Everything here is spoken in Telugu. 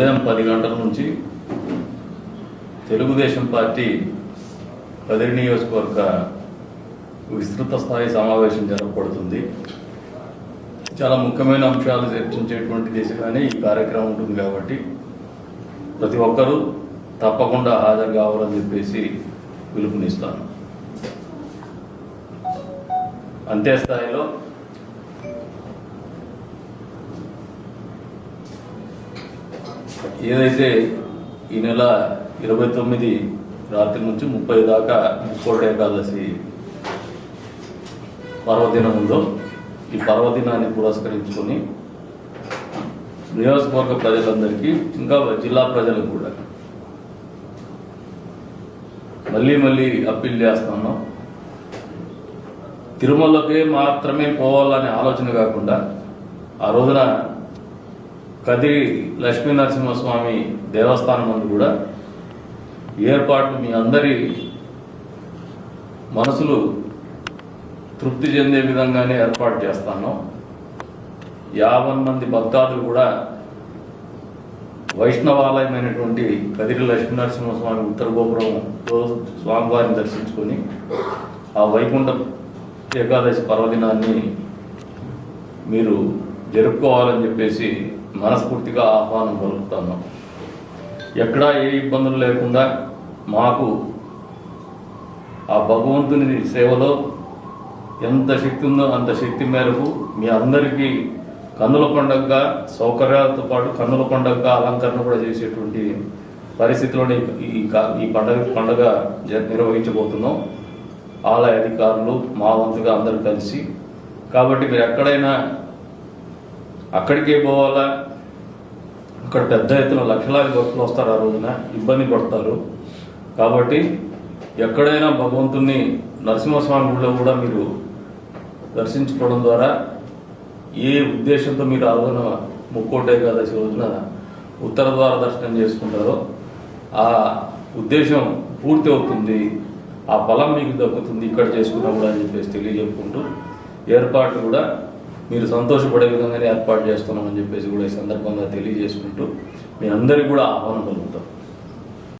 ఉదయం 10 గంటల నుంచి తెలుగుదేశం పార్టీ కదిరి నియోజకవర్గ విస్తృత స్థాయి సమావేశం జరపబడుతుంది. చాలా ముఖ్యమైన అంశాలు చర్చించేటువంటి దిశగానే ఈ కార్యక్రమం ఉంటుంది కాబట్టి ప్రతి ఒక్కరూ తప్పకుండా హాజరు కావాలని చెప్పేసి పిలుపునిస్తాను. అంతే స్థాయిలో ఏదైతే ఈ నెల 29 రాత్రి నుంచి 30 దాకా ముక్కోటి ఏకాదశి పర్వదినం ఉందో ఈ పర్వదినాన్ని పురస్కరించుకొని నియోజకవర్గ ప్రజలందరికీ ఇంకా జిల్లా ప్రజలకు కూడా మళ్ళీ అప్పీల్ చేస్తున్నాం. తిరుమలకే మాత్రమే పోవాలనే ఆలోచన కాకుండా ఆ రోజున కదిరి లక్ష్మీ నరసింహస్వామి దేవస్థానం ముందు కూడా ఏర్పాట్లు మీ అందరి మనసులు తృప్తి చెందే విధంగానే ఏర్పాటు చేస్తాను. 50 మంది భక్తాదులు కూడా వైష్ణవాలయమైనటువంటి కదిరి లక్ష్మీ నరసింహస్వామి ఉత్తర గోపురం స్వామివారిని దర్శించుకొని ఆ వైకుంఠ ఏకాదశి పర్వదినాన్ని మీరు జరుపుకోవాలని చెప్పేసి మనస్ఫూర్తిగా ఆహ్వానం పలుకుతాను. ఎక్కడా ఏ ఇబ్బందులు లేకుండా మాకు ఆ భగవంతుని సేవలో ఎంత శక్తి ఉందో అంత శక్తి మేరకు మీ అందరికీ కన్నుల పండుగగా సౌకర్యాలతో పాటు కన్నుల పండుగగా అలంకరణ కూడా చేసేటువంటి పరిస్థితిలోనే ఈ పండుగ నిర్వహించబోతున్నాం. ఆలయ అధికారులు మా వంతుగా అందరూ కలిసి. కాబట్టి మీరు ఎక్కడైనా అక్కడికే పోవాలా, అక్కడ పెద్ద ఎత్తున లక్షలాది భక్తులు వస్తారు, ఆ రోజున ఇబ్బంది పడతారు. కాబట్టి ఎక్కడైనా భగవంతుని నరసింహస్వామి గుడిలో కూడా మీరు దర్శించుకోవడం ద్వారా ఏ ఉద్దేశంతో మీరు ఆ రోజున ముక్కోటి ఏకాదశి రోజున ఉత్తర ద్వార దర్శనం చేసుకుంటారో ఆ ఉద్దేశం పూర్తి అవుతుంది, ఆ ఫలం మీకు దక్కుతుంది ఇక్కడ చేసుకున్నా కూడా అని చెప్పేసి తెలియజెప్పుకుంటూ ఏర్పాట్లు కూడా మీరు సంతోషపడే విధంగానే ఏర్పాటు చేస్తున్నామని చెప్పేసి కూడా ఈ సందర్భంగా తెలియజేసుకుంటూ మీ అందరికీ కూడా ఆహ్వానం కలుగుతాం.